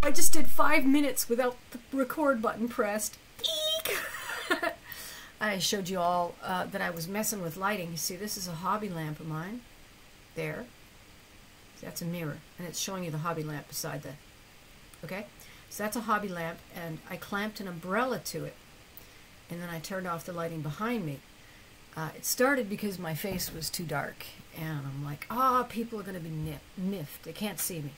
I just did 5 minutes without the record button pressed. Eek! I showed you all that I was messing with lighting. You see, this is a hobby lamp of mine. There. See, that's a mirror, and it's showing you the hobby lamp beside the... Okay? So that's a hobby lamp, and I clamped an umbrella to it, and then I turned off the lighting behind me. It started because my face was too dark, and I'm like, people are going to be miffed. They can't see me.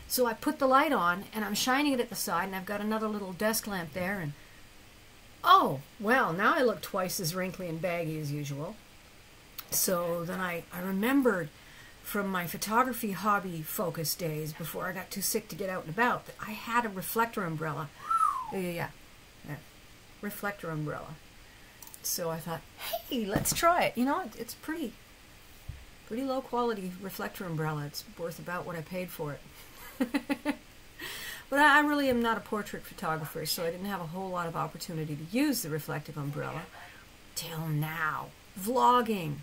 So I put the light on, and I'm shining it at the side, and I've got another little desk lamp there, and oh, well, now I look twice as wrinkly and baggy as usual. So then I remembered from my photography hobby focus days before I got too sick to get out and about that I had a reflector umbrella. Yeah. Reflector umbrella. So I thought, hey, let's try it. You know, it's pretty low quality reflector umbrella. It's worth about what I paid for it. But I really am not a portrait photographer, so I didn't have a whole lot of opportunity to use the reflective umbrella till now. Vlogging.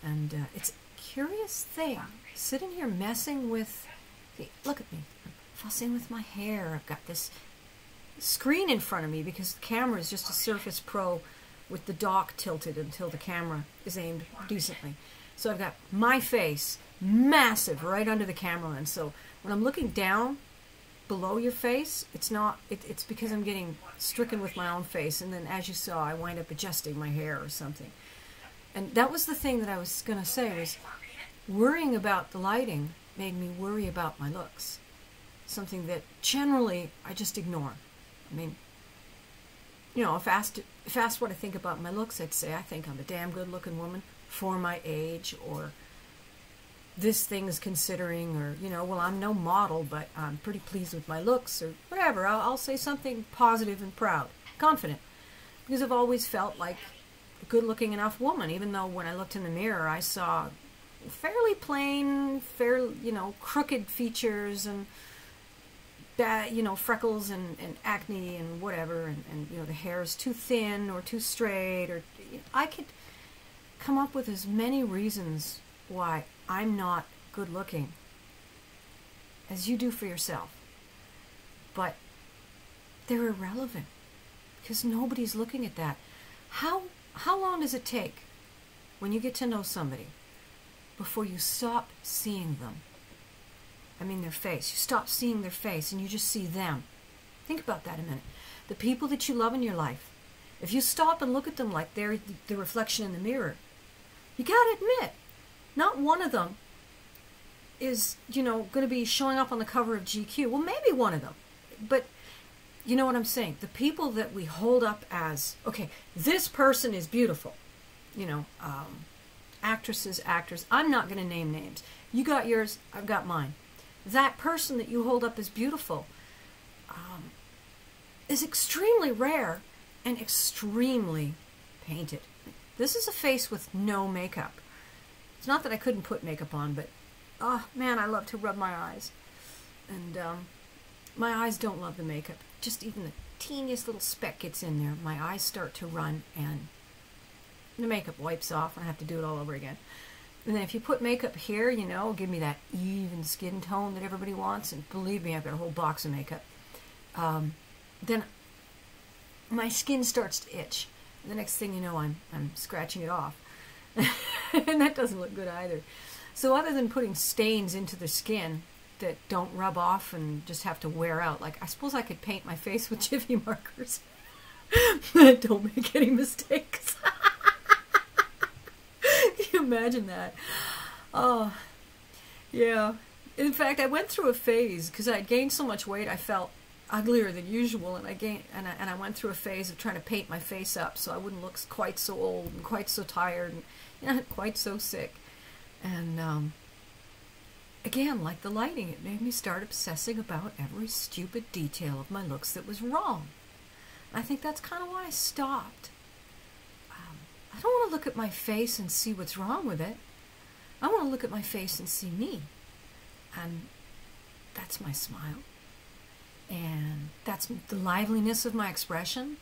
And it's a curious thing. Sitting here messing with... See, look at me. I'm fussing with my hair. I've got this screen in front of me because the camera is just a Surface Pro with the dock tilted until the camera is aimed decently. So I've got my face massive right under the camera lens. So when I'm looking down below your face, it's because I'm getting stricken with my own face, and then as you saw, I wind up adjusting my hair or something. And that was the thing that I was going to say, was worrying about the lighting made me worry about my looks. Something that generally I just ignore. I mean, you know, if asked what I think about my looks, I'd say I think I'm a damn good looking woman for my age, or this thing's considering, or, you know, well, I'm no model, but I'm pretty pleased with my looks, or whatever. I'll say something positive and proud, confident, because I've always felt like a good-looking enough woman, even though when I looked in the mirror, I saw fairly plain, you know, crooked features and bad, you know, freckles and acne and whatever, and you know, the hair is too thin or too straight, or I could come up with as many reasons why I'm not good looking as you do for yourself. But they're irrelevant because nobody's looking at that. How long does it take when you get to know somebody before you stop seeing them? I mean, their face. You stop seeing their face and you just see them. Think about that a minute. The people that you love in your life, if you stop and look at them like they're the reflection in the mirror, you gotta admit, not one of them is, you know, going to be showing up on the cover of GQ. Well, maybe one of them. But you know what I'm saying? The people that we hold up as, okay, this person is beautiful. You know, actresses, actors. I'm not going to name names. You got yours, I've got mine. That person that you hold up as beautiful is extremely rare and extremely painted. This is a face with no makeup. It's not that I couldn't put makeup on, but, oh, man, I love to rub my eyes. And my eyes don't love the makeup. Just even the teeniest little speck gets in there, my eyes start to run, and the makeup wipes off, and I have to do it all over again. And then if you put makeup here, you know, give me that even skin tone that everybody wants, and believe me, I've got a whole box of makeup, then my skin starts to itch. And the next thing you know, I'm scratching it off. And that doesn't look good either. So other than putting stains into the skin that don't rub off and just have to wear out, like I suppose I could paint my face with Jiffy markers. Don't make any mistakes. Can you imagine that? Oh, yeah. In fact, I went through a phase because I had gained so much weight I felt uglier than usual, and I went through a phase of trying to paint my face up so I wouldn't look quite so old and quite so tired and, you know, quite so sick. And again, like the lighting, it made me start obsessing about every stupid detail of my looks that was wrong. I think that's kind of why I stopped. I don't want to look at my face and see what's wrong with it. I want to look at my face and see me. And that's my smile. And that's the liveliness of my expression.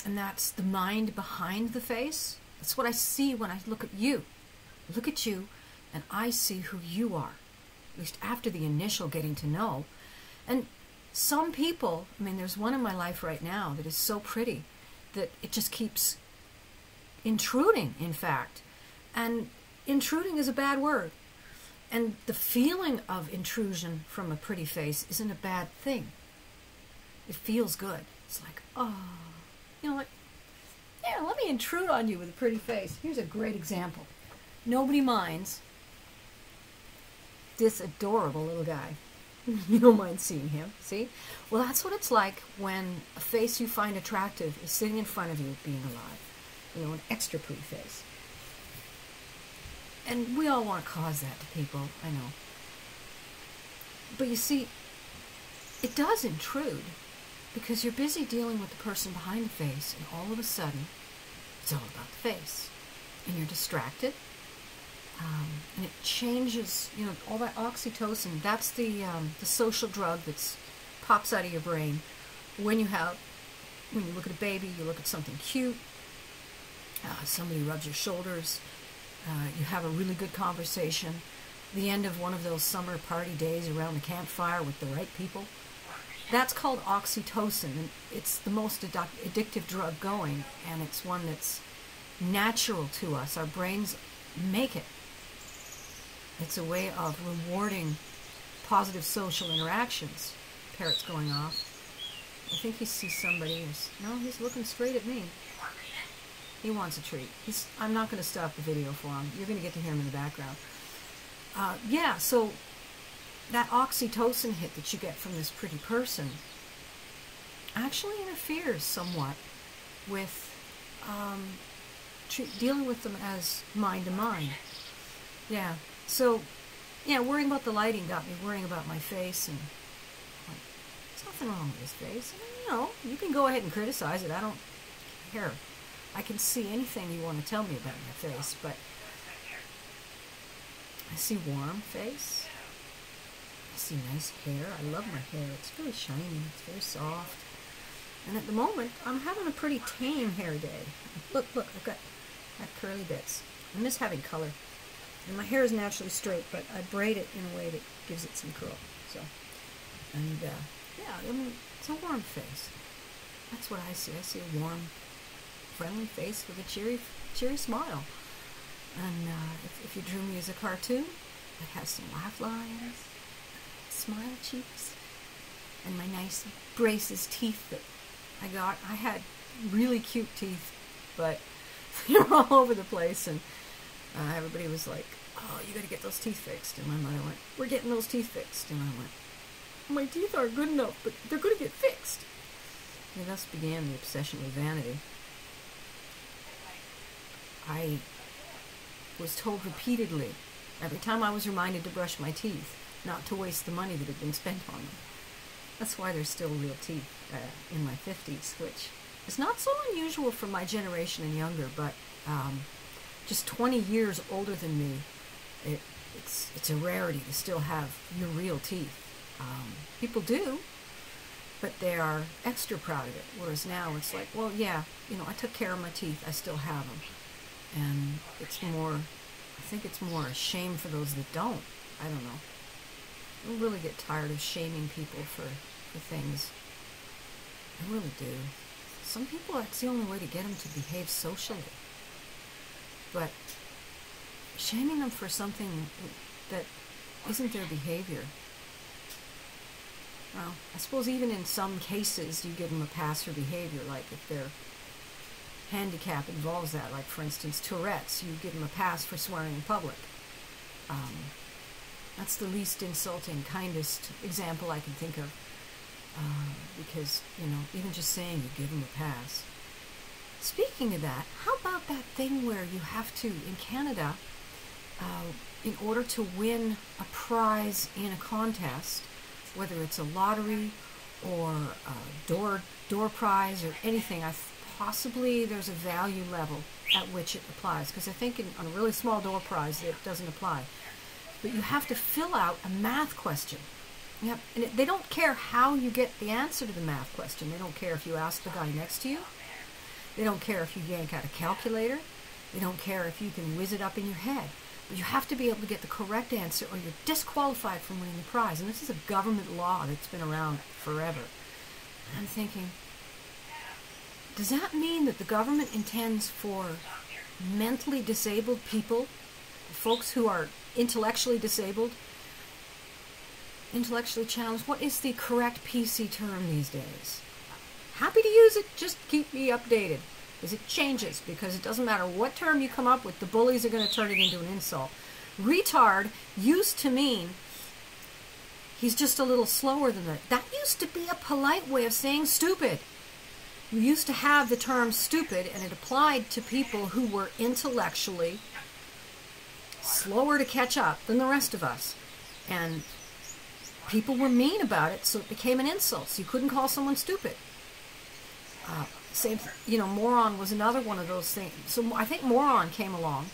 And that's the mind behind the face. That's what I see when I look at you. I look at you and I see who you are. At least after the initial getting to know. And some people, I mean, there's one in my life right now that is so pretty that it just keeps intruding, in fact. And intruding is a bad word. And the feeling of intrusion from a pretty face isn't a bad thing. It feels good. It's like, oh, you know, like, yeah, let me intrude on you with a pretty face. Here's a great example. Nobody minds this adorable little guy. You don't mind seeing him, see? Well, that's what it's like when a face you find attractive is sitting in front of you being alive. You know, an extra pretty face. And we all want to cause that to people, I know. But you see, it does intrude because you're busy dealing with the person behind the face, and all of a sudden, it's all about the face. And you're distracted. And it changes, you know, all that oxytocin. That's the social drug that pops out of your brain when you look at a baby, you look at something cute, somebody rubs your shoulders, you have a really good conversation, the end of one of those summer party days around the campfire with the right people. That's called oxytocin, and it's the most addictive drug going, and it's one that's natural to us. Our brains make it. It's a way of rewarding positive social interactions. Parrot's going off. I think he sees somebody. No, he's looking straight at me. He wants a treat. I'm not going to stop the video for him. You're going to get to hear him in the background. Yeah, so that oxytocin hit that you get from this pretty person actually interferes somewhat with dealing with them as mind to mind. Yeah. So, yeah, worrying about the lighting got me worrying about my face, and like, there's nothing wrong with his face. And, you know, you can go ahead and criticize it. I don't care. I can see anything you want to tell me about my face, but I see warm face. I see nice hair. I love my hair. It's really shiny. It's very soft. And at the moment, I'm having a pretty tame hair day. Look, I've got curly bits. I miss having color. And my hair is naturally straight, but I braid it in a way that gives it some curl. So, and yeah, I mean, it's a warm face. That's what I see. I see a warm, friendly face with a cheery smile. And if you drew me as a cartoon, it has some laugh lines, smile cheeks, and my nice braces teeth that I got. I had really cute teeth, but they were all over the place, and everybody was like, oh, you gotta get those teeth fixed. And my mother went, we're getting those teeth fixed. And I went, my teeth aren't good enough, but they're gonna get fixed. And thus began the obsession with vanity. I was told repeatedly, every time I was reminded to brush my teeth, not to waste the money that had been spent on them. That's why there's still real teeth in my 50s, which is not so unusual for my generation and younger, but just 20 years older than me, it's a rarity to still have your real teeth. People do, but they are extra proud of it, whereas now it's like, well, yeah, you know, I took care of my teeth, I still have them. And it's more, I think it's more a shame for those that don't. I don't know. I really get tired of shaming people for things. I really do. Some people, that's the only way to get them to behave socially. But shaming them for something that isn't their behavior, well, I suppose even in some cases you give them a pass for behavior, like if their handicap involves that, like for instance Tourette's, you give them a pass for swearing in public. That's the least insulting, kindest example I can think of, because, you know, even just saying you give them a pass. Speaking of that, how about that thing where you have to, in Canada, in order to win a prize in a contest, whether it's a lottery or a door prize or anything, possibly there's a value level at which it applies, because I think on a really small door prize it doesn't apply. But you have to fill out a math question. And they don't care how you get the answer to the math question. They don't care if you ask the guy next to you. They don't care if you yank out a calculator. They don't care if you can whiz it up in your head. But you have to be able to get the correct answer or you're disqualified from winning the prize. And this is a government law that's been around forever. And I'm thinking, does that mean that the government intends for mentally disabled people, folks who are intellectually disabled, intellectually challenged? What is the correct PC term these days? Happy to use it, just keep me updated. Because it changes, because it doesn't matter what term you come up with, the bullies are going to turn it into an insult. Retard used to mean he's just a little slower than that. That used to be a polite way of saying stupid. You used to have the term stupid, and it applied to people who were intellectually slower to catch up than the rest of us. And people were mean about it, so it became an insult. So you couldn't call someone stupid. Same, moron was another one of those things. So I think moron came along.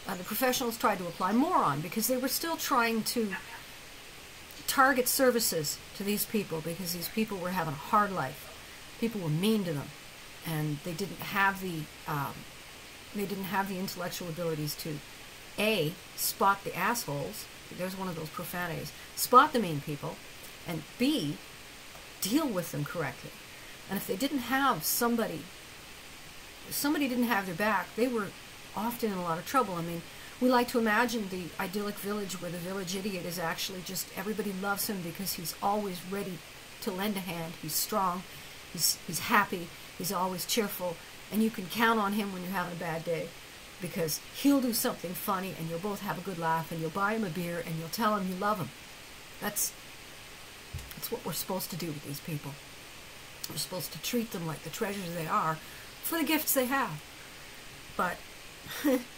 The professionals tried to apply moron because they were still trying to target services to these people because these people were having a hard life. People were mean to them, and they didn't have the intellectual abilities to A, spot the assholes. There's one of those profanities. Spot the mean people, and B, deal with them correctly. And if they didn't have somebody didn't have their back, they were often in a lot of trouble. I mean, we like to imagine the idyllic village where the village idiot is actually just, everybody loves him because he's always ready to lend a hand. He's strong, he's happy, he's always cheerful, and you can count on him when you're having a bad day because he'll do something funny and you'll both have a good laugh and you'll buy him a beer and you'll tell him you love him. That's what we're supposed to do with these people. We're supposed to treat them like the treasures they are for the gifts they have. But,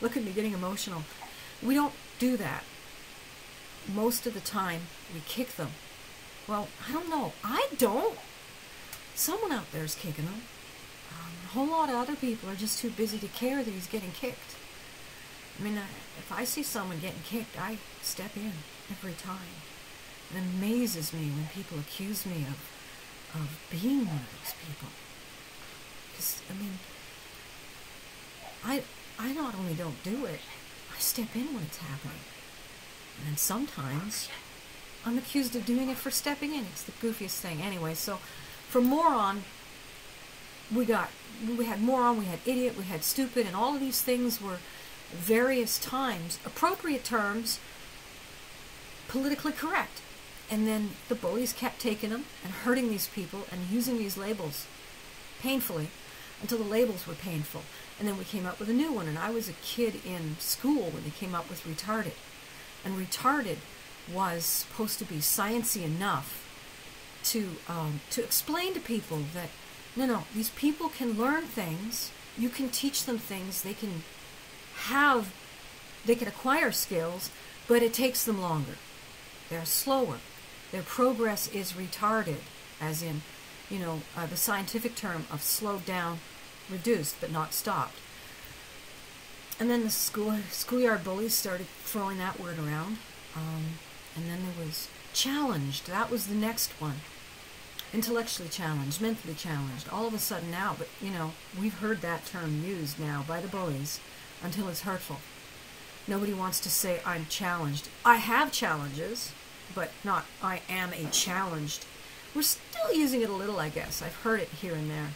look at me getting emotional. We don't do that. Most of the time, we kick them. Well, I don't know. I don't. Someone out there is kicking them. A whole lot of other people are just too busy to care that he's getting kicked. I mean, if I see someone getting kicked, I step in every time. It amazes me when people accuse me of being one of those people. Because, I mean, I not only don't do it, I step in when it's happening. And then sometimes I'm accused of doing it for stepping in. It's the goofiest thing. Anyway, so for moron, we had moron, we had idiot, we had stupid, and all of these things were various times appropriate terms, politically correct. And then the bullies kept taking them and hurting these people and using these labels painfully until the labels were painful. And then we came up with a new one. And I was a kid in school when they came up with retarded. And retarded was supposed to be sciencey enough to explain to people that, no, these people can learn things. You can teach them things. They can acquire skills, but it takes them longer. They're slower. Their progress is retarded, as in, the scientific term of slowed down, reduced, but not stopped. And then the schoolyard bullies started throwing that word around. And then there was challenged. That was the next one. Intellectually challenged, mentally challenged. All of a sudden now, but, we've heard that term used now by the bullies until it's hurtful. Nobody wants to say, I'm challenged. I have challenges, but not, I am a challenged. We're still using it a little, I guess. I've heard it here and there.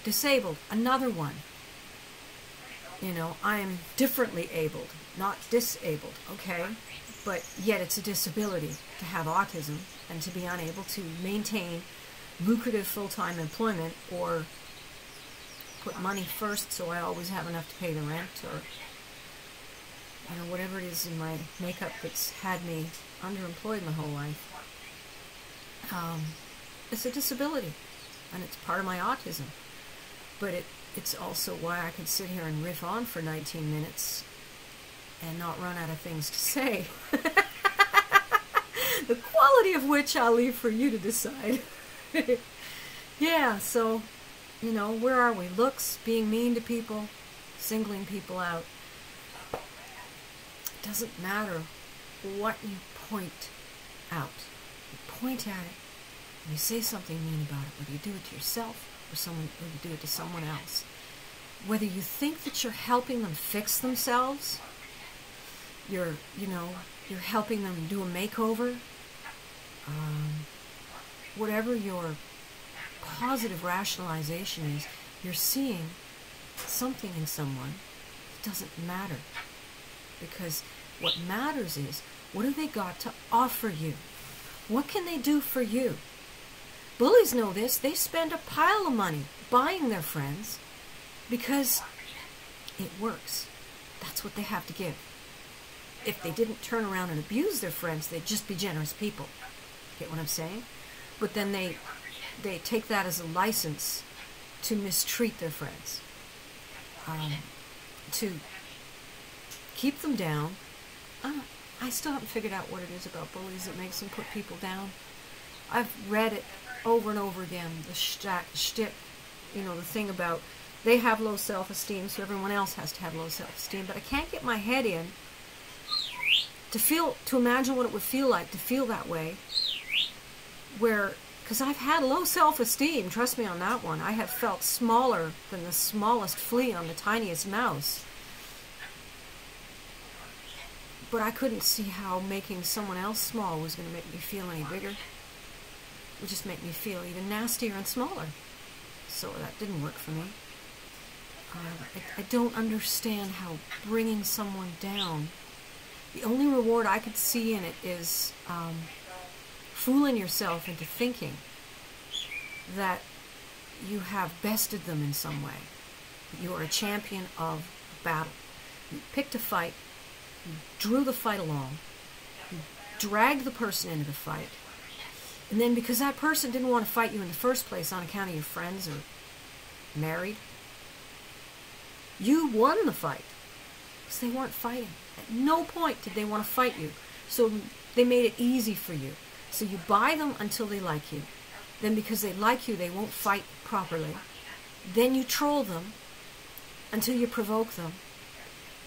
Disabled, another one. I am differently abled, not disabled, okay? But yet it's a disability to have autism and to be unable to maintain lucrative full-time employment or put money first so I always have enough to pay the rent or whatever it is in my makeup that's had me underemployed my whole life. It's a disability, and it's part of my autism. But it's also why I can sit here and riff on for 19 minutes and not run out of things to say. The quality of which I'll leave for you to decide. Yeah, so, where are we? Looks, being mean to people, singling people out. It doesn't matter what you point out. You point at it, and you say something mean about it, whether you do it to yourself or you do it to someone else. Whether you think that you're helping them fix themselves, you're, you're helping them do a makeover. Whatever your positive rationalization is, you're seeing something in someone. It doesn't matter. Because what matters is, what have they got to offer you? What can they do for you? Bullies know this. They spend a pile of money buying their friends because it works. That's what they have to give. If they didn't turn around and abuse their friends, they'd just be generous people. Get what I'm saying? But then they take that as a license to mistreat their friends, to keep them down. I still haven't figured out what it is about bullies that makes them put people down. I've read it over and over again, the shtick, the thing about they have low self-esteem, so everyone else has to have low self-esteem. But I can't get my head in to imagine what it would feel like to feel that way, because I've had low self-esteem, trust me on that one. I have felt smaller than the smallest flea on the tiniest mouse. But I couldn't see how making someone else small was going to make me feel any bigger. It would just make me feel even nastier and smaller. So that didn't work for me. I don't understand how bringing someone down, the only reward I could see in it is fooling yourself into thinking that you have bested them in some way. You are a champion of battle. You picked a fight, you drew the fight along, you dragged the person into the fight, and then because that person didn't want to fight you in the first place on account of your friends or married, you won the fight because they weren't fighting. At no point did they want to fight you, so they made it easy for you. So you buy them until they like you. Then because they like you, they won't fight properly. Then you troll them until you provoke them.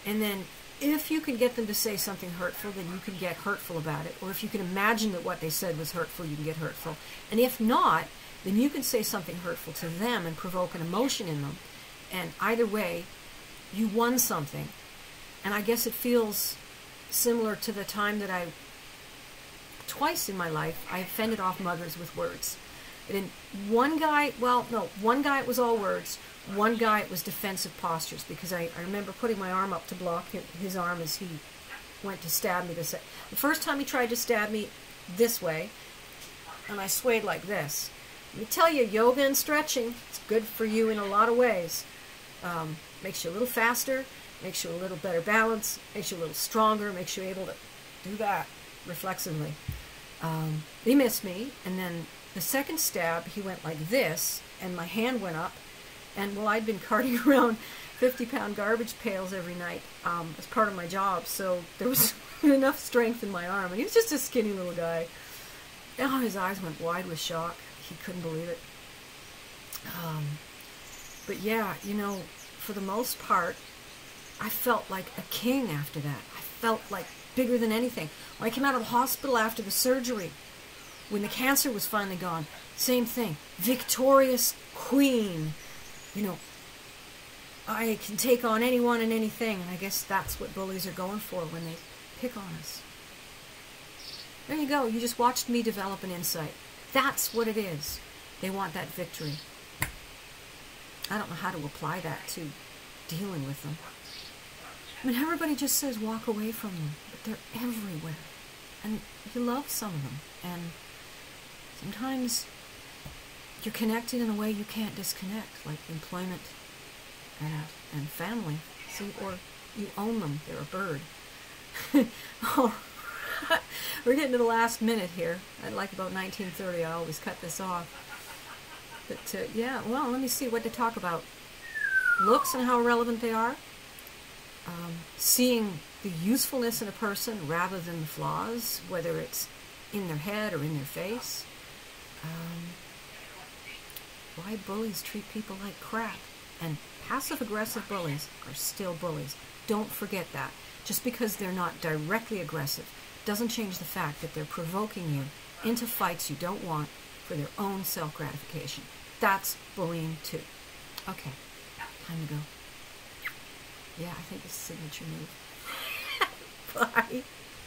And then if you can get them to say something hurtful, then you can get hurtful about it. Or if you can imagine that what they said was hurtful, you can get hurtful. And if not, then you can say something hurtful to them and provoke an emotion in them. And either way, you won something. And I guess it feels similar to the time that twice in my life, I fended off mothers with words. And one guy, it was all words. One guy, it was defensive postures, because I remember putting my arm up to block his arm as he went to stab me. The first time he tried to stab me this way, and I swayed like this. Let me tell you, yoga and stretching, it's good for you in a lot of ways. Makes you a little faster, makes you a little better balance, makes you a little stronger, makes you able to do that reflexively. He missed me, and then the second stab, he went like this, and my hand went up, and I'd been carting around 50-pound garbage pails every night as part of my job, so there was enough strength in my arm, and he was just a skinny little guy. Oh, his eyes went wide with shock. He couldn't believe it. But yeah, for the most part, I felt like a king after that. I felt like bigger than anything. When I came out of the hospital after the surgery, when the cancer was finally gone, same thing. Victorious queen. I can take on anyone and anything. And I guess that's what bullies are going for when they pick on us. There you go. You just watched me develop an insight. That's what it is. They want that victory. I don't know how to apply that to dealing with them. I mean, everybody just says walk away from them, but they're everywhere. And you love some of them. And sometimes you're connected in a way you can't disconnect, like employment and family. See, or you own them. They're a bird. Oh, we're getting to the last minute here. At like about 19:30, I always cut this off. But yeah, well, let me see what to talk about. Looks and how relevant they are. Seeing the usefulness in a person rather than the flaws, whether it's in their head or in their face. Why bullies treat people like crap. And passive-aggressive bullies are still bullies. Don't forget that. Just because they're not directly aggressive doesn't change the fact that they're provoking you into fights you don't want for their own self-gratification. That's bullying too. Okay, time to go. Yeah, I think it's a signature move. Bye.